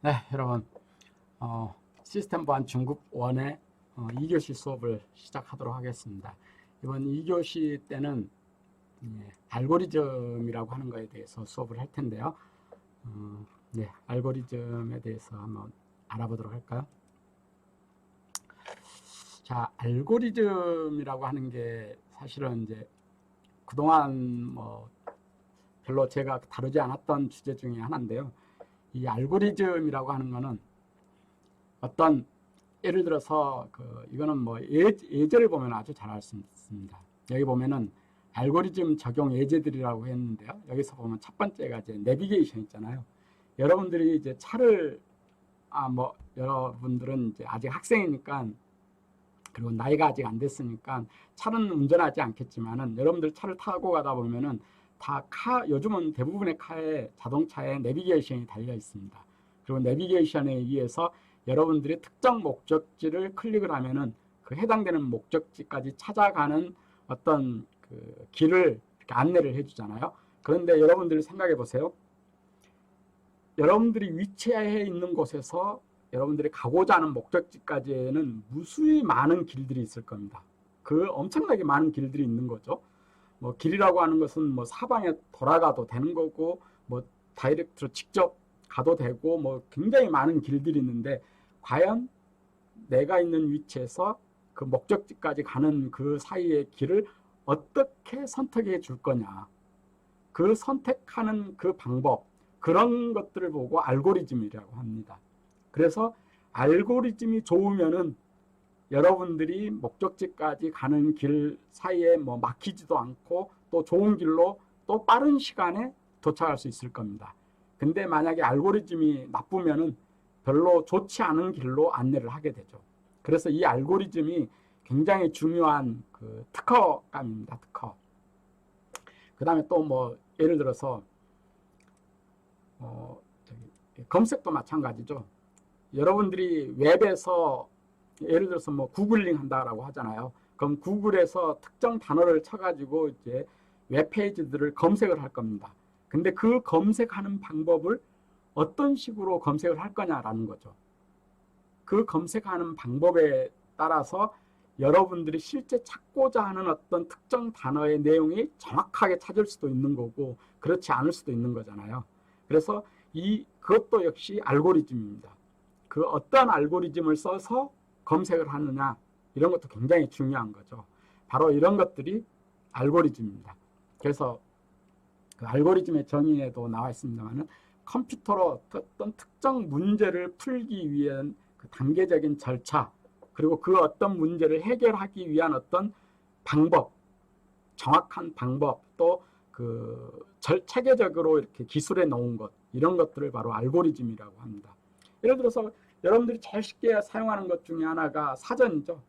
네, 여러분, 시스템 보안 중급 1의 2교시 수업을 시작하도록 하겠습니다. 이번 2교시 때는 알고리즘이라고 하는 거에 대해서 수업을 할 텐데요. 네, 알고리즘에 대해서 한번 알아보도록 할까요? 자, 알고리즘이라고 하는 게 사실은 이제 그동안 별로 제가 다루지 않았던 주제 중에 하나인데요. 이 알고리즘이라고 하는 거는 어떤 예를 들어서 이거는 예제를 보면 아주 잘 알 수 있습니다. 여기 보면은 알고리즘 적용 예제들이라고 했는데요. 여기서 보면 첫 번째가 이제 내비게이션 있잖아요. 여러분들이 이제 차를 여러분들은 이제 아직 학생이니까, 그리고 나이가 아직 안 됐으니까 차는 운전하지 않겠지만은 여러분들 차를 타고 가다 보면은 요즘은 대부분의 자동차에 내비게이션이 달려 있습니다. 그리고 내비게이션에 의해서 여러분들이 특정 목적지를 클릭을 하면은 그 해당되는 목적지까지 찾아가는 어떤 그 길을 이렇게 안내를 해주잖아요. 그런데 여러분들이 생각해 보세요. 여러분들이 위치해 있는 곳에서 여러분들이 가고자 하는 목적지까지는 무수히 많은 길들이 있을 겁니다. 그 엄청나게 많은 길들이 있는 거죠. 길이라고 하는 것은 사방에 돌아가도 되는 거고, 다이렉트로 직접 가도 되고, 굉장히 많은 길들이 있는데, 과연 내가 있는 위치에서 그 목적지까지 가는 그 사이의 길을 어떻게 선택해 줄 거냐. 그 선택하는 그 방법, 그런 것들을 보고 알고리즘이라고 합니다. 그래서 알고리즘이 좋으면은 여러분들이 목적지까지 가는 길 사이에 막히지도 않고 또 좋은 길로 또 빠른 시간에 도착할 수 있을 겁니다. 근데 만약에 알고리즘이 나쁘면은 별로 좋지 않은 길로 안내를 하게 되죠. 그래서 이 알고리즘이 굉장히 중요한 그 특허감입니다. 특허. 그 다음에 또 예를 들어서 검색도 마찬가지죠. 여러분들이 웹에서 예를 들어서 구글링 한다라고 하잖아요. 그럼 구글에서 특정 단어를 쳐가지고 이제 웹페이지들을 검색을 할 겁니다. 근데 그 검색하는 방법을 어떤 식으로 검색을 할 거냐라는 거죠. 그 검색하는 방법에 따라서 여러분들이 실제 찾고자 하는 어떤 특정 단어의 내용이 정확하게 찾을 수도 있는 거고, 그렇지 않을 수도 있는 거잖아요. 그래서 그것도 역시 알고리즘입니다. 그 어떤 알고리즘을 써서 검색을 하느냐, 이런 것도 굉장히 중요한 거죠. 바로 이런 것들이 알고리즘입니다. 그래서 그 알고리즘의 정의에도 나와 있습니다만은, 컴퓨터로 어떤 특정 문제를 풀기 위한 그 단계적인 절차, 그리고 그 어떤 문제를 해결하기 위한 어떤 방법, 정확한 방법, 또 체계적으로 이렇게 기술해 놓은 것, 이런 것들을 바로 알고리즘이라고 합니다. 예를 들어서 여러분들이 제일 쉽게 사용하는 것 중에 하나가 사전이죠.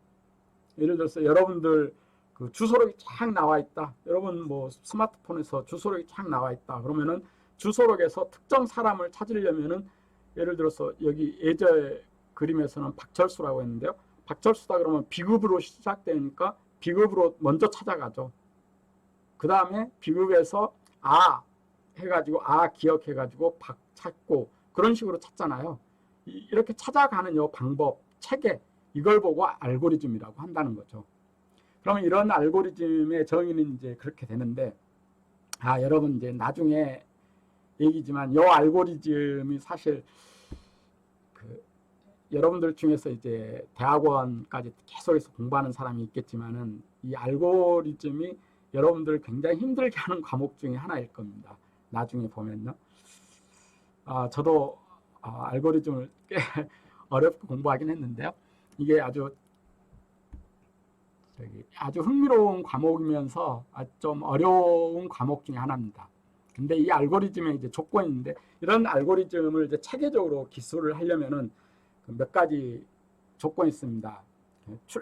예를 들어서 여러분들 그 주소록이 쫙 나와 있다. 여러분 스마트폰에서 주소록이 쫙 나와 있다. 그러면은 주소록에서 특정 사람을 찾으려면은, 예를 들어서 여기 예제 그림에서는 박철수라고 했는데요. 박철수다 그러면 비급으로 시작되니까 비급으로 먼저 찾아가죠. 그 다음에 비급에서 해가지고 기억해가지고 박 찾고, 그런 식으로 찾잖아요. 이렇게 찾아가는 이 방법, 체계, 이걸 보고 알고리즘이라고 한다는 거죠. 그러면 이런 알고리즘의 정의는 이제 그렇게 되는데, 여러분 이제 나중에 얘기지만 이 알고리즘이 사실 여러분들 중에서 이제 대학원까지 계속해서 공부하는 사람이 있겠지만은, 이 알고리즘이 여러분들을 굉장히 힘들게 하는 과목 중에 하나일 겁니다. 나중에 보면요. 저도 알고리즘을 꽤 어렵게 공부하긴 했는데요. 이게 아주 흥미로운 과목이면서 좀 어려운 과목 중에 하나입니다. 근데 이 알고리즘에 이제 조건이 있는데, 이런 알고리즘을 이제 체계적으로 기술을 하려면은 몇 가지 조건이 있습니다.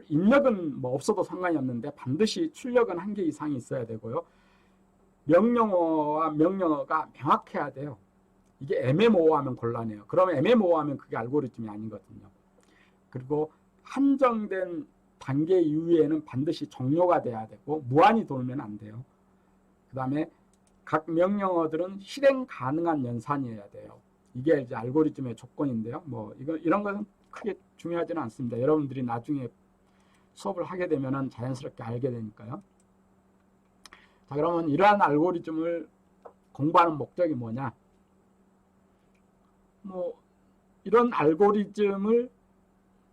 입력은 없어도 상관이 없는데 반드시 출력은 1개 이상이 있어야 되고요. 명령어와 명령어가 명확해야 돼요. 이게 애매모호하면 곤란해요. 그러면 애매모호하면 그게 알고리즘이 아니거든요. 그리고 한정된 단계 이후에는 반드시 종료가 돼야 되고, 무한히 돌면 안 돼요. 그 다음에 각 명령어들은 실행 가능한 연산이어야 돼요. 이게 이제 알고리즘의 조건인데요. 뭐 이런 것은 크게 중요하지는 않습니다. 여러분들이 나중에 수업을 하게 되면은 자연스럽게 알게 되니까요. 자, 그러면 이러한 알고리즘을 공부하는 목적이 뭐냐? 뭐 이런 알고리즘을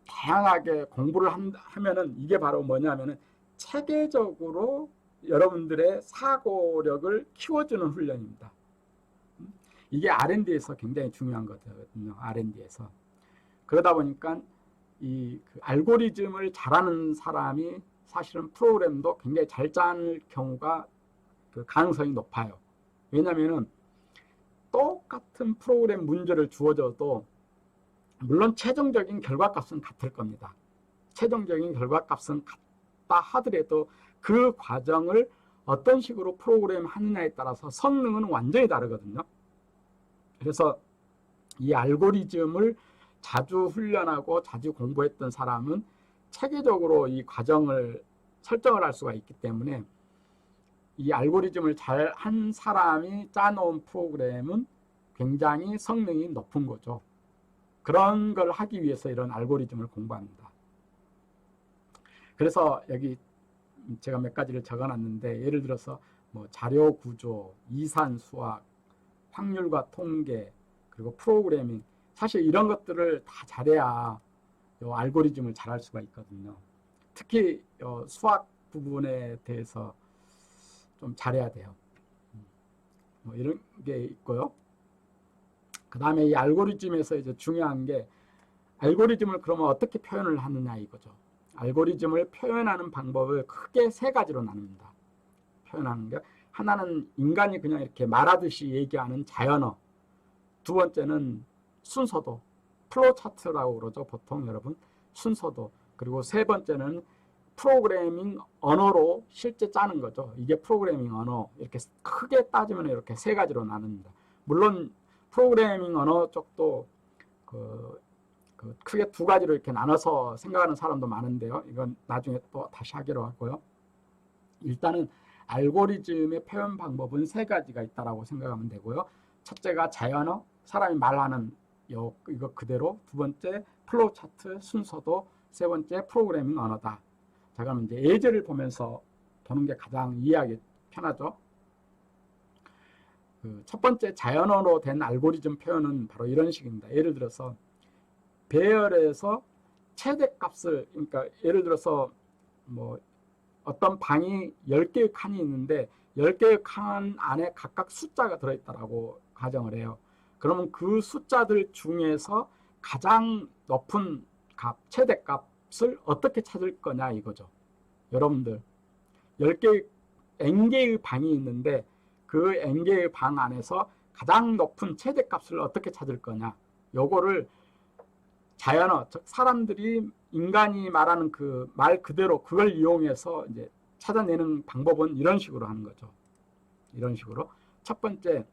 다양하게 공부를 하면은 이게 바로 뭐냐면은 체계적으로 여러분들의 사고력을 키워주는 훈련입니다. 이게 R&D에서 굉장히 중요한 거거든요. R&D에서. 그러다 보니까 그 알고리즘을 잘하는 사람이 사실은 프로그램도 굉장히 잘 짜는 경우가 그 가능성이 높아요. 왜냐면은 똑같은 프로그램 문제를 주어져도 물론 최종적인 결과값은 같을 겁니다. 최종적인 결과값은 같다 하더라도 그 과정을 어떤 식으로 프로그램 하느냐에 따라서 성능은 완전히 다르거든요. 그래서 이 알고리즘을 자주 훈련하고 자주 공부했던 사람은 체계적으로 이 과정을 설정을 할 수가 있기 때문에 이 알고리즘을 잘 한 사람이 짜놓은 프로그램은 굉장히 성능이 높은 거죠. 그런 걸 하기 위해서 이런 알고리즘을 공부합니다. 그래서 여기 제가 몇 가지를 적어놨는데 예를 들어서 뭐 자료 구조, 이산 수학, 확률과 통계, 그리고 프로그래밍 사실 이런 것들을 다 잘해야 요 알고리즘을 잘할 수가 있거든요. 특히 수학 부분에 대해서 좀 잘해야 돼요. 뭐 이런 게 있고요. 그 다음에 이 알고리즘에서 이제 중요한 게 알고리즘을 그러면 어떻게 표현을 하느냐 이거죠. 알고리즘을 표현하는 방법을 크게 세 가지로 나눕니다. 표현하는 게 하나는 인간이 그냥 이렇게 말하듯이 얘기하는 자연어, 두 번째는 순서도, 플로우 차트라고 그러죠. 보통 여러분 순서도, 그리고 세 번째는 프로그래밍 언어로 실제 짜는 거죠. 이게 프로그래밍 언어. 이렇게 크게 따지면 이렇게 세 가지로 나눕니다. 물론 프로그래밍 언어 쪽도 그 크게 두 가지로 이렇게 나눠서 생각하는 사람도 많은데요. 이건 나중에 또 다시 하기로 하고요. 일단은 알고리즘의 표현 방법은 세 가지가 있다라고 생각하면 되고요. 첫째가 자연어, 사람이 말하는 이거 그대로. 두 번째 플로우 차트, 순서도. 세 번째 프로그래밍 언어다. 자, 그럼 이제 예제를 보면서 보는 게 가장 이해하기 편하죠. 첫 번째 자연어로 된 알고리즘 표현은 바로 이런 식입니다. 예를 들어서 배열에서 최대값을, 그러니까 예를 들어서 뭐 어떤 방이 10개의 칸이 있는데 10개의 칸 안에 각각 숫자가 들어있다라고 가정을 해요. 그러면 그 숫자들 중에서 가장 높은 값, 최대값을 어떻게 찾을 거냐 이거죠. 여러분들 10개의 n개의 방이 있는데 그 n개의 방 안에서 가장 높은 최대값을 어떻게 찾을 거냐, 요거를 자연어, 즉 사람들이 인간이 말하는 그 말 그대로 그걸 이용해서 이제 찾아내는 방법은 이런 식으로 하는 거죠. 이런 식으로 첫 번째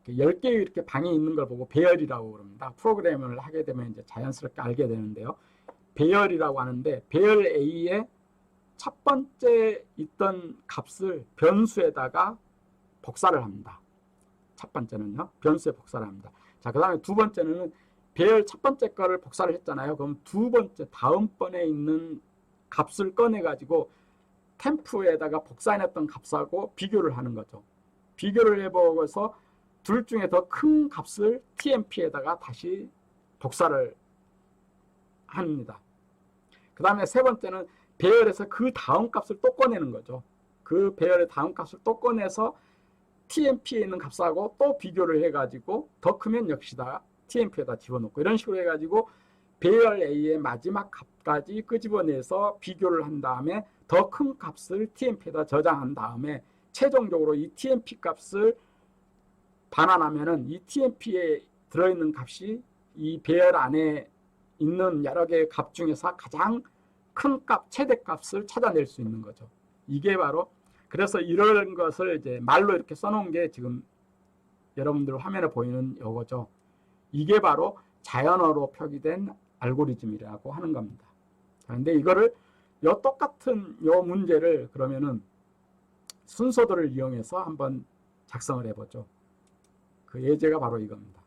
10개의 이렇게 방이 있는 걸 보고 배열이라고 그럽니다. 프로그래밍을 하게 되면 이제 자연스럽게 알게 되는데요. 배열이라고 하는데 배열 A에 첫 번째 있던 값을 변수에다가 복사를 합니다. 첫 번째는요. 변수에 복사를 합니다. 자, 그 다음에 두 번째는 배열 첫 번째 거를 복사를 했잖아요. 그럼 두 번째 다음번에 있는 값을 꺼내가지고 템프에다가 복사해놨던 값하고 비교를 하는 거죠. 비교를 해보고서 둘 중에 더 큰 값을 TMP에다가 다시 복사를 합니다. 그 다음에 세 번째는 배열에서 그 다음 값을 또 꺼내는 거죠. 그 배열의 다음 값을 또 꺼내서 TMP에 있는 값하고 또 비교를 해가지고 더 크면 역시다 TMP에다 집어넣고 이런 식으로 해가지고 배열 A의 마지막 값까지 끄집어내서 비교를 한 다음에 더 큰 값을 TMP에다 저장한 다음에 최종적으로 이 TMP 값을 반환하면은 이 TMP에 들어있는 값이 이 배열 안에 있는 여러 개의 값 중에서 가장 큰 값, 최대값을 찾아낼 수 있는 거죠. 이게 바로, 그래서 이런 것을 이제 말로 이렇게 써놓은 게 지금 여러분들 화면에 보이는 요거죠. 이게 바로 자연어로 표기된 알고리즘이라고 하는 겁니다. 그런데 이거를 요 똑같은 요 문제를 그러면은 순서도를 이용해서 한번 작성을 해보죠. 그 예제가 바로 이겁니다.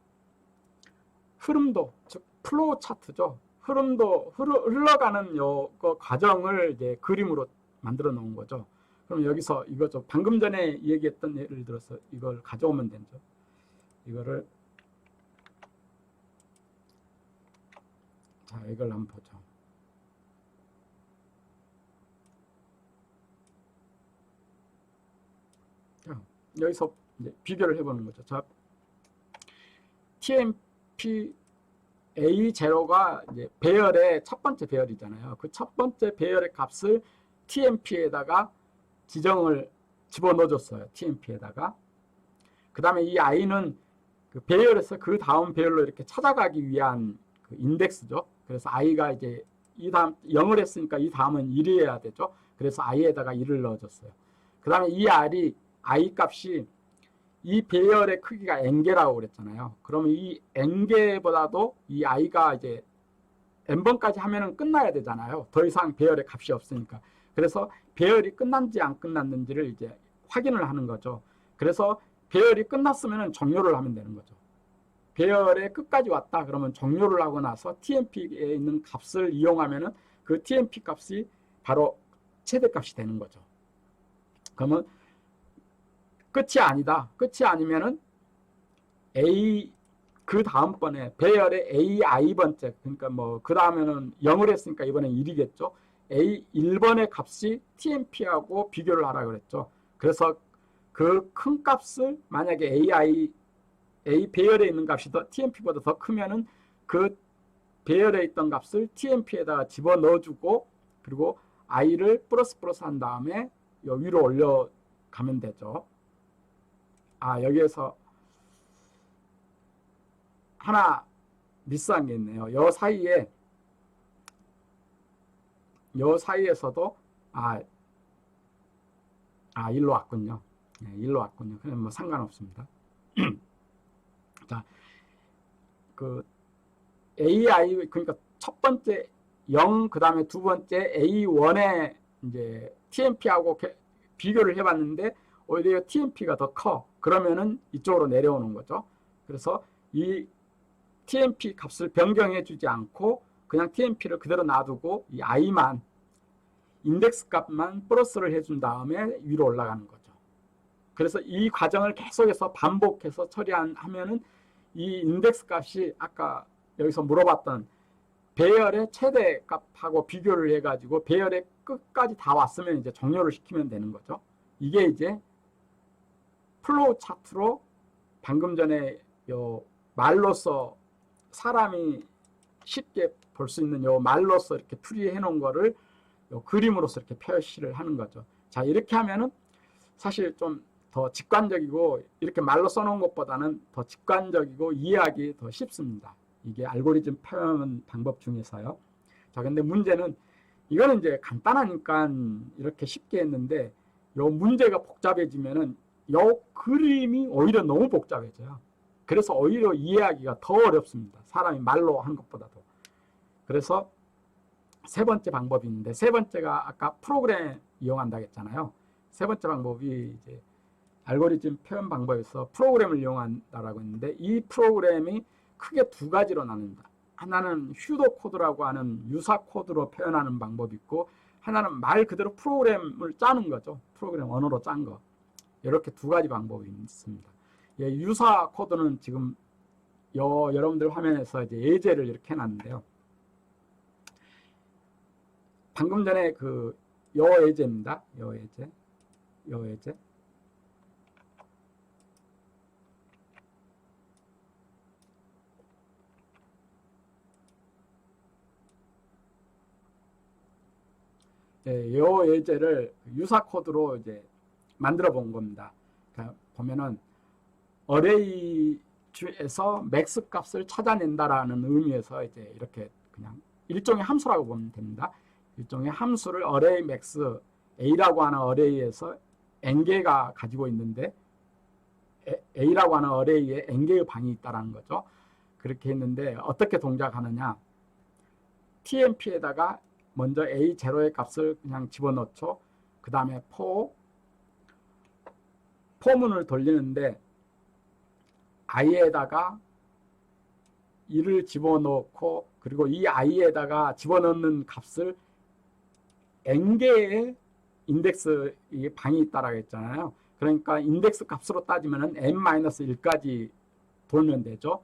흐름도, 즉 플로우 차트죠. 흐름도 흘러가는 요 과정을 이제 그림으로 만들어 놓은 거죠. 그럼 여기서 이거죠. 방금 전에 얘기했던 예를 들어서 이걸 가져오면 되죠. 이거를 자, 이걸 한번 보죠. 자, 여기서 이제 비교를 해보는 거죠. 자, TMP A0가 이제 배열의 첫 번째 배열이잖아요. 그 첫 번째 배열의 값을 TMP에다가 지정을 집어넣어줬어요. TMP에다가. 그 다음에 이 I는 그 배열에서 그 다음 배열로 이렇게 찾아가기 위한 그 인덱스죠. 그래서 I가 이제 이 다음 0을 했으니까 이 다음은 1이어야 되죠. 그래서 I에다가 1을 넣어줬어요. 그 다음에 이 I 값이 이 배열의 크기가 n개라고 그랬잖아요. 그러면 이 n개보다도 이 I가 이제 n번까지 하면은 끝나야 되잖아요. 더 이상 배열의 값이 없으니까. 그래서 배열이 끝난지 안 끝났는지를 이제 확인을 하는 거죠. 그래서 배열이 끝났으면 종료를 하면 되는 거죠. 배열의 끝까지 왔다 그러면 종료를 하고 나서 TMP에 있는 값을 이용하면은 그 TMP 값이 바로 최대값이 되는 거죠. 그러면 끝이 아니다. 끝이 아니면은 A 그 다음번에 배열의 AI 번째 그러니까 뭐 그 다음에는 0을 했으니까 이번엔 1이겠죠. A 1번의 값이 TMP하고 비교를 하라 그랬죠. 그래서 그 큰 값을 만약에 A 배열에 있는 값이 더 TMP보다 더 크면은 그 배열에 있던 값을 TMP에다가 집어 넣어주고 그리고 I를 플러스 한 다음에 위로 올려가면 되죠. 아, 여기에서 하나 미스한 게 있네요. 요 사이에서도 일로 왔군요. 네, 일로 왔군요. 그럼 뭐 상관없습니다. 자, 그 AI 그러니까 첫 번째 0, 그 다음에 두 번째 A1에 이제 TMP하고 비교를 해봤는데 오히려 TMP가 더 커. 그러면은 이쪽으로 내려오는 거죠. 그래서 이 TMP 값을 변경해 주지 않고 그냥 TMP를 그대로 놔두고 이 I만 인덱스 값만 플러스를 해준 다음에 위로 올라가는 거죠. 그래서 이 과정을 계속해서 반복해서 처리하면은 이 인덱스 값이 아까 여기서 물어봤던 배열의 최대 값하고 비교를 해가지고 배열의 끝까지 다 왔으면 이제 종료를 시키면 되는 거죠. 이게 이제 플로우 차트로 방금 전에 요 말로써 사람이 쉽게 볼 수 있는 요 말로써 이렇게 풀이해 놓은 거를 요 그림으로서 이렇게 표시를 하는 거죠. 자, 이렇게 하면은 사실 좀 더 직관적이고 이렇게 말로 써놓은 것보다는 더 직관적이고 이해하기 더 쉽습니다. 이게 알고리즘 표현 방법 중에서요. 자, 근데 문제는 이거는 이제 간단하니까 이렇게 쉽게 했는데 요 문제가 복잡해지면은 요 그림이 오히려 너무 복잡해져요. 그래서 오히려 이해하기가 더 어렵습니다. 사람이 말로 한 것보다도. 그래서 세 번째 방법이 있는데 세 번째가 아까 프로그램 이용한다고 했잖아요. 세 번째 방법이 이제 알고리즘 표현 방법에서 프로그램을 이용한다라고 했는데 이 프로그램이 크게 두 가지로 나눈다. 하나는 휴도 코드라고 하는 유사 코드로 표현하는 방법이 있고 하나는 말 그대로 프로그램을 짜는 거죠. 프로그램 언어로 짠 거. 이렇게 두 가지 방법이 있습니다. 예, 유사 코드는 지금 여러분들 화면에서 이제 예제를 이렇게 해놨는데요. 방금 전에 그 예제입니다. 예제. 예, 예제를 유사 코드로 이제 만들어 본 겁니다. 그러니까 보면은 어레이에서 맥스 값을 찾아낸다라는 의미에서 이제 이렇게 그냥 일종의 함수라고 보면 됩니다. 일종의 함수를 어레이 맥스 A라고 하는 어레이에서 n개가 가지고 있는데 A라고 하는 어레이에 n개의 방이 있다라는 거죠. 그렇게 했는데 어떻게 동작하느냐? TMP에다가 먼저 A0의 값을 그냥 집어넣죠. 그 다음에 포문을 돌리는데 I에다가 2를 집어넣고 그리고 이 i에다가 집어넣는 값을 n개의 인덱스 이 방이 있다라고 했잖아요. 그러니까 인덱스 값으로 따지면은 n-1까지 돌면 되죠.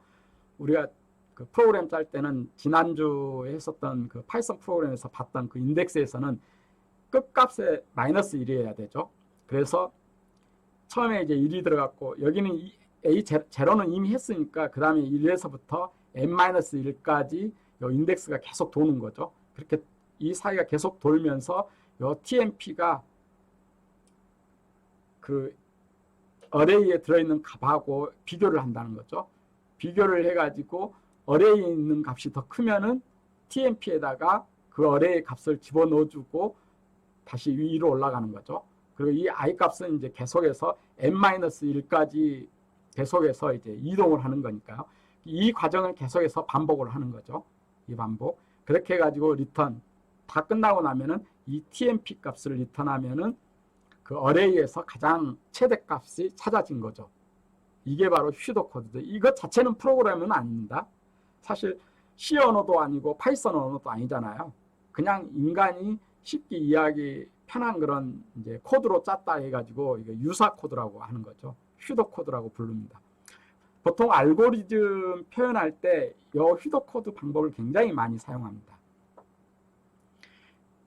우리가 그 프로그램 짤 때는 지난주에 했었던 그 파이썬 프로그램에서 봤던 그 인덱스에서는 끝값에 -1이어야 되죠. 그래서 처음에 이제 1이 들어갔고 여기는 a 제로는 이미 했으니까 그 다음에 1에서부터 n-1까지 요 인덱스가 계속 도는 거죠. 그렇게 이 사이가 계속 돌면서 요 tmp가 그 어레이에 들어있는 값하고 비교를 한다는 거죠. 비교를 해가지고 어레이에 있는 값이 더 크면은 tmp에다가 그 어레이 값을 집어넣어주고 다시 위로 올라가는 거죠. 그리고 이 i 값은 이제 계속해서 n-1까지 계속해서 이제 이동을 하는 거니까요. 이 과정을 계속해서 반복을 하는 거죠. 이 반복. 그렇게 해가지고 리턴 다 끝나고 나면은 이 tmp 값을 리턴하면은 그 어레이에서 가장 최대 값이 찾아진 거죠. 이게 바로 슈도 코드죠. 이것 자체는 프로그램은 아닙니다. 사실 C 언어도 아니고 파이썬 언어도 아니잖아요. 그냥 인간이 쉽게 이해하기 편한 그런 이제 코드로 짰다 해가지고 이게 유사 코드라고 하는 거죠. 슈도 코드라고 부릅니다. 보통 알고리즘 표현할 때 이 슈도 코드 방법을 굉장히 많이 사용합니다.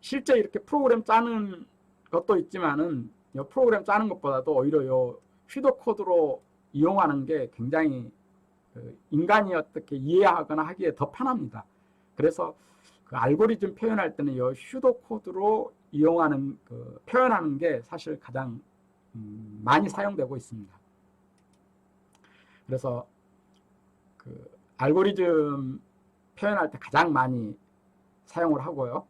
실제 이렇게 프로그램 짜는 것도 있지만은 이 프로그램 짜는 것보다도 오히려 이 슈도 코드로 이용하는 게 굉장히 인간이 어떻게 이해하거나 하기에 더 편합니다. 그래서 그 알고리즘 표현할 때는 이 슈도 코드로 이용하는 표현하는 게 사실 가장 많이 사용되고 있습니다. 그래서 그 알고리즘 표현할 때 가장 많이 사용을 하고요.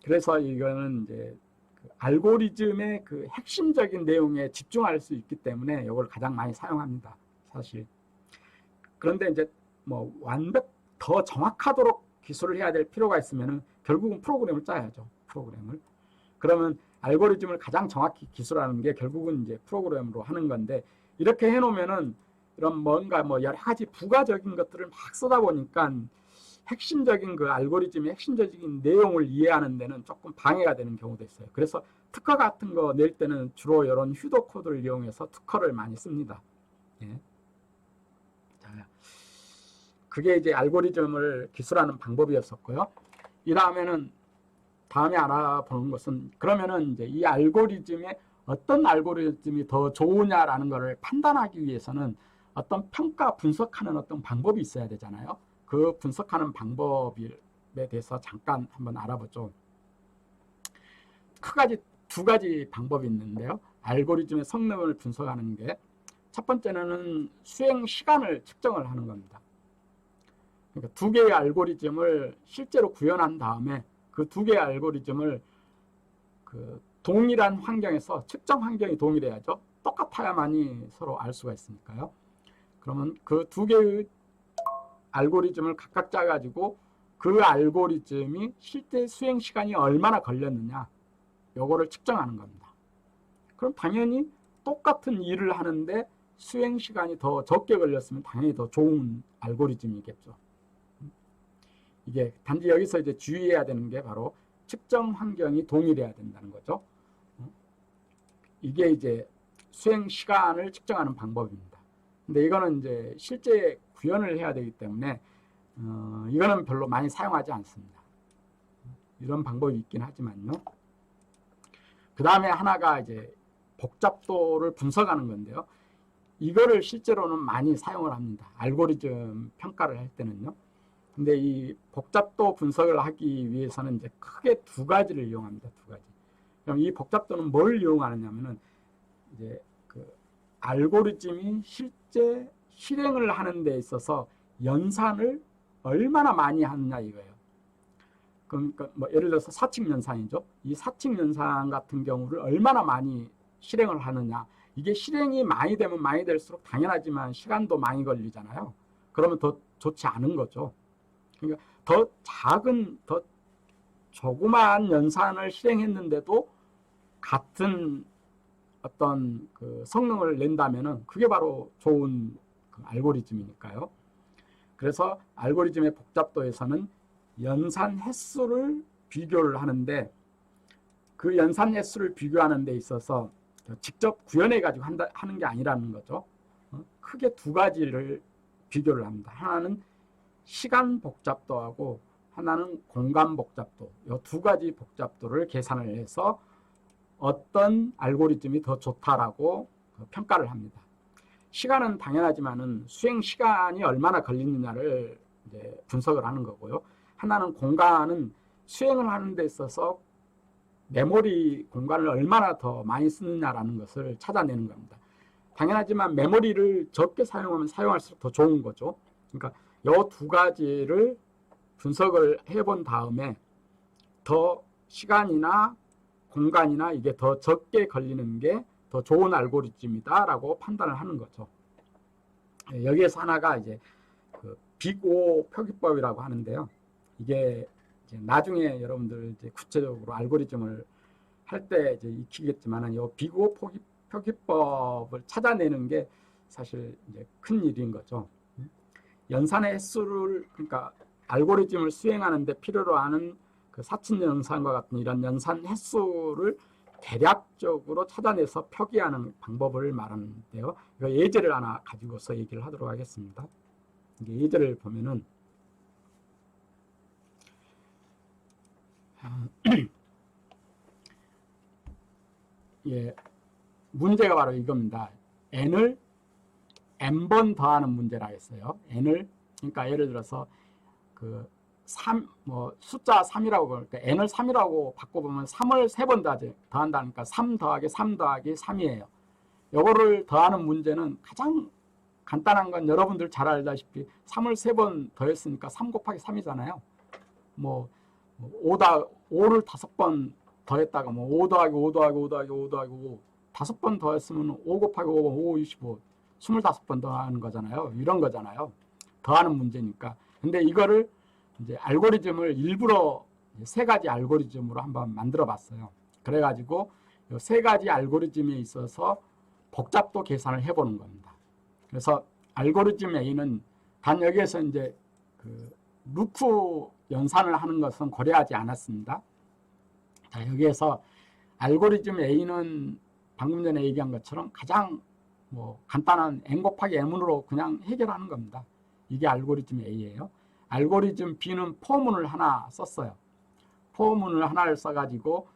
그래서 이거는 이제 그 알고리즘의 그 핵심적인 내용에 집중할 수 있기 때문에 이걸 가장 많이 사용합니다. 사실. 그런데 이제 뭐 더 정확하도록 기술을 해야 될 필요가 있으면은 결국은 프로그램을 짜야죠. 프로그램을. 그러면 알고리즘을 가장 정확히 기술하는 게 결국은 이제 프로그램으로 하는 건데 이렇게 해놓으면은 이런 뭔가 뭐 여러 가지 부가적인 것들을 막 쓰다 보니까 핵심적인 그 알고리즘의 핵심적인 내용을 이해하는 데는 조금 방해가 되는 경우도 있어요. 그래서 특허 같은 거 낼 때는 주로 이런 슈도 코드를 이용해서 특허를 많이 씁니다. 예. 자, 그게 이제 알고리즘을 기술하는 방법이었었고요. 이 다음에는 다음에 알아보는 것은 그러면은 이제 이 알고리즘에 어떤 알고리즘이 더 좋으냐라는 것을 판단하기 위해서는 어떤 평가 분석하는 어떤 방법이 있어야 되잖아요. 그 분석하는 방법에 대해서 잠깐 한번 알아보죠. 두 가지 방법이 있는데요. 알고리즘의 성능을 분석하는 게 첫 번째는 수행 시간을 측정을 하는 겁니다. 그러니까 두 개의 알고리즘을 실제로 구현한 다음에 그 두 개의 알고리즘을 그 동일한 환경에서 측정 환경이 동일해야죠. 똑같아야만이 서로 알 수가 있으니까요. 그러면 그 두 개의 알고리즘을 각각 짜가지고 그 알고리즘이 실제 수행 시간이 얼마나 걸렸느냐 요거를 측정하는 겁니다. 그럼 당연히 똑같은 일을 하는데 수행 시간이 더 적게 걸렸으면 당연히 더 좋은 알고리즘이겠죠. 이게 단지 여기서 이제 주의해야 되는 게 바로 측정 환경이 동일해야 된다는 거죠. 이게 이제 수행 시간을 측정하는 방법입니다. 근데 이거는 이제 실제 구현을 해야 되기 때문에 이거는 별로 많이 사용하지 않습니다. 이런 방법이 있긴 하지만요. 그 다음에 하나가 이제 복잡도를 분석하는 건데요. 이거를 실제로는 많이 사용을 합니다. 알고리즘 평가를 할 때는요. 근데 이 복잡도 분석을 하기 위해서는 이제 크게 두 가지를 이용합니다. 두 가지. 그럼 이 복잡도는 뭘 이용하느냐면은 이제 그 알고리즘이 실제 실행을 하는 데 있어서 연산을 얼마나 많이 하느냐 이거예요. 그러니까 뭐 예를 들어서 사칙 연산이죠. 이 사칙 연산 같은 경우를 얼마나 많이 실행을 하느냐. 이게 실행이 많이 되면 많이 될수록 당연하지만 시간도 많이 걸리잖아요. 그러면 더 좋지 않은 거죠. 그러니까 더 작은, 더 조그마한 연산을 실행했는데도 같은 어떤 그 성능을 낸다면은 그게 바로 좋은 그 알고리즘이니까요. 그래서 알고리즘의 복잡도에서는 연산 횟수를 비교를 하는데 그 연산 횟수를 비교하는 데 있어서 직접 구현해 가지고 하는 게 아니라는 거죠. 크게 두 가지를 비교를 합니다. 하나는 시간 복잡도하고 하나는 공간 복잡도. 이 두 가지 복잡도를 계산을 해서 어떤 알고리즘이 더 좋다라고 평가를 합니다. 시간은 당연하지만은 수행 시간이 얼마나 걸리느냐를 이제 분석을 하는 거고요. 하나는 공간은 수행을 하는 데 있어서 메모리 공간을 얼마나 더 많이 쓰느냐라는 것을 찾아내는 겁니다. 당연하지만 메모리를 적게 사용하면 사용할수록 더 좋은 거죠. 그러니까 이 두 가지를 분석을 해본 다음에 더 시간이나 공간이나 이게 더 적게 걸리는 게 더 좋은 알고리즘이다라고 판단을 하는 거죠. 여기에서 하나가 이제 그 빅5 표기법이라고 하는데요. 이게 이제 나중에 여러분들 이제 구체적으로 알고리즘을 할 때 이제 익히겠지만, 이 빅5 표기법을 찾아내는 게 사실 이제 큰 일인 거죠. 연산의 횟수를, 그러니까 알고리즘을 수행하는데 필요로 하는 그 사춘 연산과 같은 이런 연산 횟수를 대략적으로 찾아내서 표기하는 방법을 말하는데요. 이거 예제를 하나 가지고서 얘기를 하도록 하겠습니다. 이게 예제를 보면은 예, 문제가 바로 이겁니다. n을 n번 더하는 문제라 했어요. n을, 그러니까 예를 들어서 그 3, 숫자 3이라고 그러니까 n을 3이라고 바꿔보면 3을 3번 더한다니까 3 더하기 3 더하기 3이에요. 요거를 더하는 문제는 가장 간단한 건 여러분들 잘 알다시피 3을 3번 더했으니까 3 곱하기 3이잖아요. 5를 5번 더했다가 5 더하기 5 더하기 5 더하기 5 더하기 5 5번 더했으면 5 곱하기 5번 5, 25 25번 더하는 거잖아요. 이런 거잖아요. 더하는 문제니까. 근데 이거를 이제 알고리즘을 일부러 세 가지 알고리즘으로 한번 만들어 봤어요. 그래가지고 이 세 가지 알고리즘에 있어서 복잡도 계산을 해보는 겁니다. 그래서 알고리즘 A는 단 여기에서 이제 그 루프 연산을 하는 것은 고려하지 않았습니다. 자, 여기에서 알고리즘 A는 방금 전에 얘기한 것처럼 가장 간단한 n 곱하기 m으로 그냥 해결하는 겁니다. 이게 알고리즘 A예요. 알고리즘 B는 포문을 하나 썼어요. 포문을 하나를 써가지고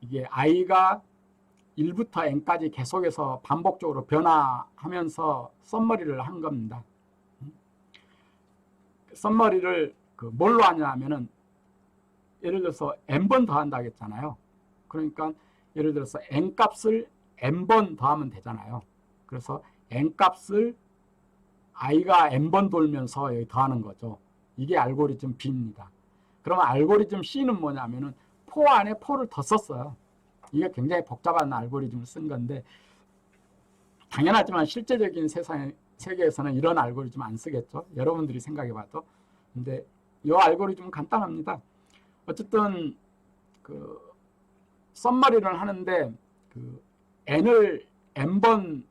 이게 i가 1부터 n까지 계속해서 반복적으로 변화하면서 썸머리를 한 겁니다. 썸머리를 뭘로 하냐면은 예를 들어서 n번 더한다 했잖아요. 그러니까 예를 들어서 n 값을 n번 더하면 되잖아요. 그래서 n 값을 i가 n번 돌면서 여기 더하는 거죠. 이게 알고리즘 B입니다. 그러면 알고리즘 C는 뭐냐면은 포 안에 포를 더 썼어요. 이게 굉장히 복잡한 알고리즘을 쓴 건데 당연하지만 실제적인 세계에서는 이런 알고리즘 안 쓰겠죠. 여러분들이 생각해 봐도. 근데 이 알고리즘은 간단합니다. 어쨌든 썸머리를 하는데 n을 n번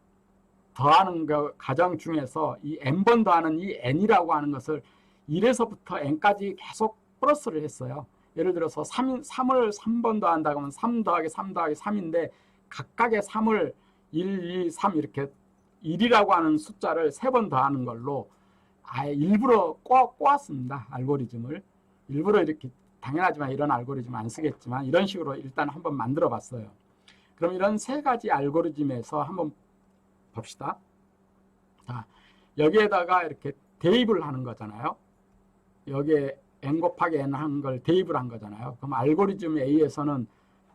더하는 과정 중에서 이 n번 더하는 이 n이라고 하는 것을 1에서부터 n까지 계속 플러스를 했어요. 예를 들어서 3을 3번 더한다고 하면 3 더하기 3 더하기 3인데 각각의 3을 1, 2, 3 이렇게 1이라고 하는 숫자를 3번 더하는 걸로 아예 일부러 꼬았습니다. 알고리즘을. 일부러 이렇게 당연하지만 이런 알고리즘 안 쓰겠지만 이런 식으로 일단 한번 만들어 봤어요. 그럼 이런 세 가지 알고리즘에서 한번 봅시다. 자, 여기에다가 이렇게 대입을 하는 거잖아요. 여기에 n 곱하기 n 한 걸 대입을 한 거잖아요. 그럼 알고리즘 A에서는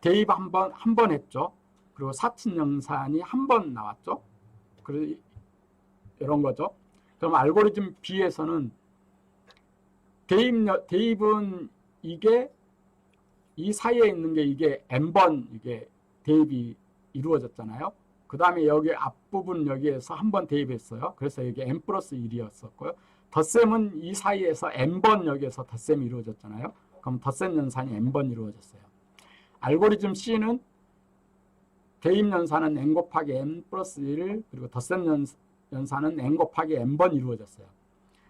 대입 한 번 했죠. 그리고 사친 연산이 한 번 나왔죠. 그리고 이런 거죠. 그럼 알고리즘 B에서는 대입은 이게 이 사이에 있는 게 이게 n번 이게 대입이 이루어졌잖아요. 그 다음에 여기 앞부분 여기에서 한 번 대입했어요. 그래서 여기 n 플러스 1이었었고요. 덧셈은 이 사이에서 n번 여기에서 덧셈이 이루어졌잖아요. 그럼 덧셈 연산이 n번 이루어졌어요. 알고리즘 C는 대입 연산은 n 곱하기 n 플러스 1 그리고 덧셈 연산은 n 곱하기 n번 이루어졌어요.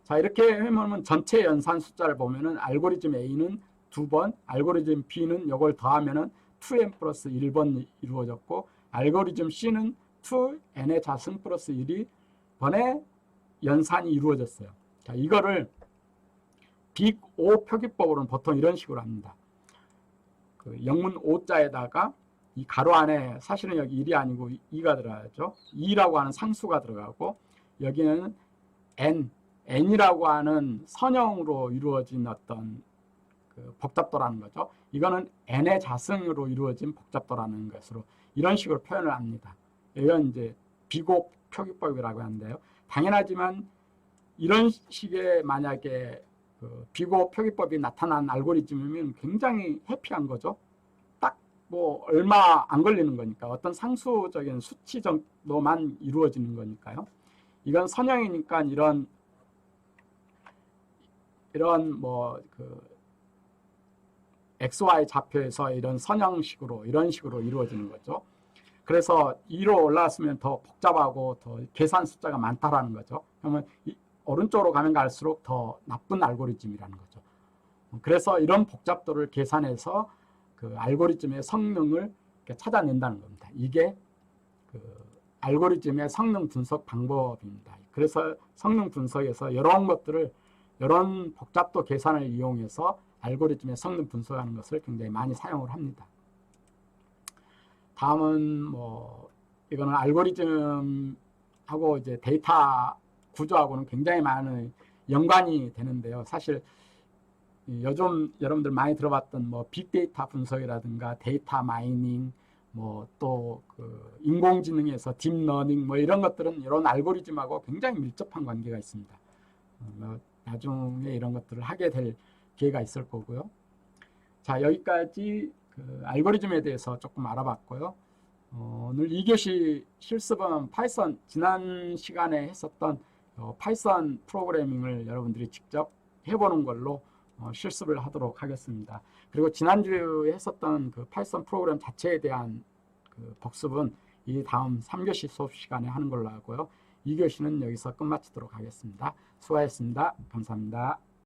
자, 이렇게 하면 전체 연산 숫자를 보면은 알고리즘 A는 2번, 알고리즘 B는 이걸 더하면은 2n 플러스 1번 이루어졌고, 알고리즘 C는 2n의 자승 플러스 1이 번의 연산이 이루어졌어요. 자, 이거를 빅 O 표기법으로는 보통 이런 식으로 합니다. 그 영문 O자에다가 이 가로 안에 사실은 여기 1이 아니고 2가 들어가죠. 2라고 하는 상수가 들어가고, 여기는 n이라고 하는 선형으로 이루어진 어떤 그 복잡도라는 거죠. 이거는 n의 자승으로 이루어진 복잡도라는 것으로 이런 식으로 표현을 합니다. 이건 이제 비곱 표기법이라고 하는데요. 당연하지만 이런 식의 만약에 그 비곱 표기법이 나타난 알고리즘이면 굉장히 해피한 거죠. 딱 뭐 얼마 안 걸리는 거니까, 어떤 상수적인 수치 정도만 이루어지는 거니까요. 이건 선형이니까 이런 뭐 그 XY 좌표에서 이런 선형식으로 이런 식으로 이루어지는 거죠. 그래서 2로 올라왔으면 더 복잡하고 더 계산 숫자가 많다라는 거죠. 그러면 오른쪽으로 가면 갈수록 더 나쁜 알고리즘이라는 거죠. 그래서 이런 복잡도를 계산해서 그 알고리즘의 성능을 찾아낸다는 겁니다. 이게 그 알고리즘의 성능 분석 방법입니다. 그래서 성능 분석에서 이런 것들을, 이런 복잡도 계산을 이용해서 알고리즘의 성능 분석하는 것을 굉장히 많이 사용을 합니다. 다음은 뭐 이거는 알고리즘하고 이제 데이터 구조하고는 굉장히 많은 연관이 되는데요. 사실 요즘 여러분들 많이 들어봤던 뭐 빅데이터 분석이라든가 데이터 마이닝, 뭐 또 그 인공지능에서 딥러닝 뭐 이런 것들은 이런 알고리즘하고 굉장히 밀접한 관계가 있습니다. 나중에 이런 것들을 하게 될 기회가 있을 거고요. 자, 여기까지 그 알고리즘에 대해서 조금 알아봤고요. 오늘 2교시 실습은 파이썬, 지난 시간에 했었던 파이썬 프로그래밍을 여러분들이 직접 해보는 걸로 실습을 하도록 하겠습니다. 그리고 지난주에 했었던 그 파이썬 프로그램 자체에 대한 그 복습은 이 다음 3교시 수업 시간에 하는 걸로 하고요. 2교시는 여기서 끝마치도록 하겠습니다. 수고하셨습니다. 감사합니다.